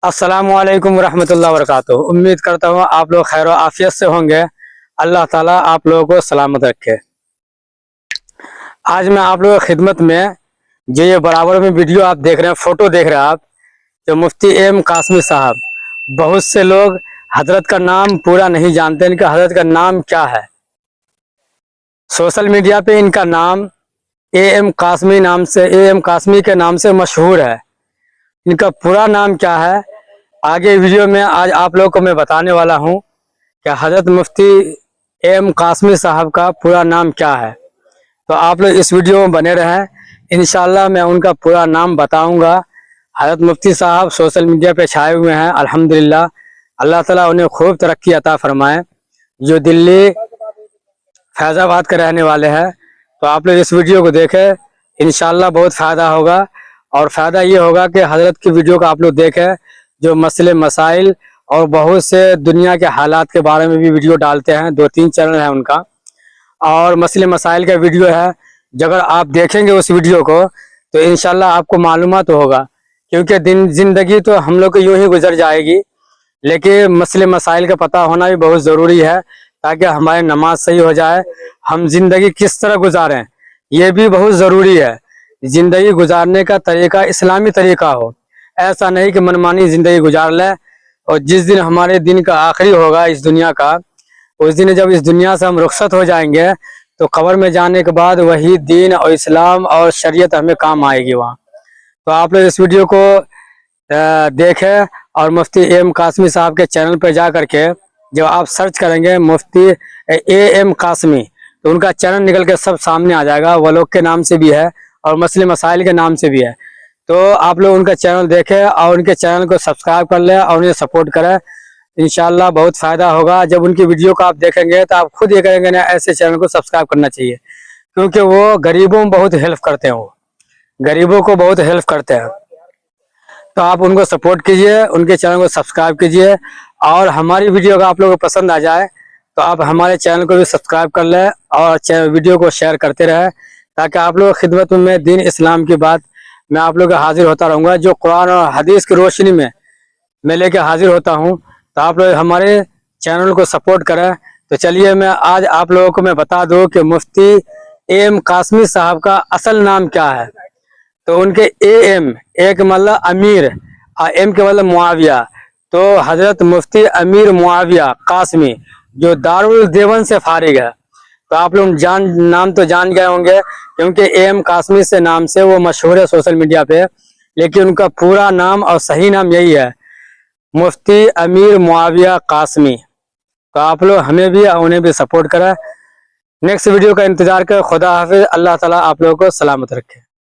السلام علیکم ورحمۃ اللہ وبرکاتہ۔ امید کرتا ہوں آپ لوگ خیر و عافیت سے ہوں گے۔ اللہ تعالیٰ آپ لوگوں کو سلامت رکھے۔ آج میں آپ لوگوں کی خدمت میں جو یہ برابر میں ویڈیو آپ دیکھ رہے ہیں، فوٹو دیکھ رہے ہیں آپ، جو مفتی ایم قاسمی صاحب، بہت سے لوگ حضرت کا نام پورا نہیں جانتے، ان کا حضرت کا نام کیا ہے۔ سوشل میڈیا پہ ان کا نام اے ایم قاسمی کے نام سے مشہور ہے۔ ان کا پورا نام کیا ہے آگے ویڈیو میں آج آپ لوگوں کو میں بتانے والا ہوں کہ حضرت مفتی ایم قاسمی صاحب کا پورا نام کیا ہے۔ تو آپ لوگ اس ویڈیو میں بنے رہیں، انشاءاللہ میں ان کا پورا نام بتاؤں گا۔ حضرت مفتی صاحب سوشل میڈیا پہ چھائے ہوئے ہیں، الحمدللہ اللہ تعالیٰ انہیں خوب ترقی عطا فرمائے۔ جو دلی فیض آباد کے رہنے والے ہیں، تو آپ لوگ اس ویڈیو کو دیکھیں، انشاءاللہ بہت فائدہ ہوگا۔ اور فائدہ یہ ہوگا کہ حضرت کی ویڈیو کو آپ لوگ دیکھیں، جو مسئلے مسائل اور بہت سے دنیا کے حالات کے بارے میں بھی ویڈیو ڈالتے ہیں، 2-3 چینل ہیں ان کا، اور مسئلے مسائل کا ویڈیو ہے۔ اگر آپ دیکھیں گے اس ویڈیو کو تو انشاءاللہ آپ کو معلومات ہوگا، کیونکہ زندگی تو ہم لوگ کو یوں ہی گزر جائے گی، لیکن مسئلے مسائل کا پتہ ہونا بھی بہت ضروری ہے، تاکہ ہماری نماز صحیح ہو جائے، ہم زندگی کس طرح گزاریں یہ بھی بہت ضروری ہے۔ زندگی گزارنے کا طریقہ اسلامی طریقہ ہو، ایسا نہیں کہ منمانی زندگی گزار لیں، اور جس دن ہمارے دن کا آخری ہوگا اس دنیا کا، اس دن جب اس دنیا سے ہم رخصت ہو جائیں گے تو قبر میں جانے کے بعد وہی دین اور اسلام اور شریعت ہمیں کام آئے گی وہاں۔ تو آپ لوگ اس ویڈیو کو دیکھیں، اور مفتی ایم قاسمی صاحب کے چینل پہ جا کر کے جب آپ سرچ کریں گے مفتی اے ایم قاسمی، تو ان کا چینل نکل کے سب سامنے آ جائے گا، وہ لوگ کے نام سے بھی ہے اور مسئلے مسائل کے نام سے بھی ہے۔ تو آپ لوگ ان کا چینل دیکھیں اور ان کے چینل کو سبسکرائب کر لیں اور انہیں سپورٹ کریں، انشاءاللہ بہت فائدہ ہوگا۔ جب ان کی ویڈیو کو آپ دیکھیں گے تو آپ خود یہ کہیں گے نا ایسے چینل کو سبسکرائب کرنا چاہیے، کیونکہ وہ غریبوں میں بہت ہیلپ کرتے ہیں، وہ غریبوں کو بہت ہیلپ کرتے ہیں۔ تو آپ ان کو سپورٹ کیجئے، ان کے چینل کو سبسکرائب کیجئے، اور ہماری ویڈیو اگر آپ لوگوں کو پسند آ جائے تو آپ ہمارے چینل کو بھی سبسکرائب کر لیں اور ویڈیو کو شیئر کرتے رہیں، تاکہ آپ لوگ خدمت میں دین اسلام کی بات میں آپ لوگ حاضر ہوتا رہوں گا، جو قرآن اور حدیث کی روشنی میں لے کے حاضر ہوتا ہوں۔ تو آپ لوگ ہمارے چینل کو سپورٹ کریں۔ تو چلیے میں آج آپ لوگوں کو میں بتا دوں کہ مفتی ایم قاسمی صاحب کا اصل نام کیا ہے۔ تو ان کے اے ایم ایک مطلب امیر، ایم کے مطلب معاویہ، تو حضرت مفتی امیر معاویہ قاسمی جو دارالدیوبند سے فارغ ہے۔ تو آپ لوگ نام تو جان گئے ہوں گے، کیونکہ اے ایم قاسمی سے نام سے وہ مشہور ہے سوشل میڈیا پہ، لیکن ان کا پورا نام اور صحیح نام یہی ہے، مفتی امیر معاویہ قاسمی۔ تو آپ لوگ ہمیں بھی انہیں بھی سپورٹ کریں۔ نیکسٹ ویڈیو کا انتظار کریں۔ خدا حافظ۔ اللہ تعالیٰ آپ لوگوں کو سلامت رکھے۔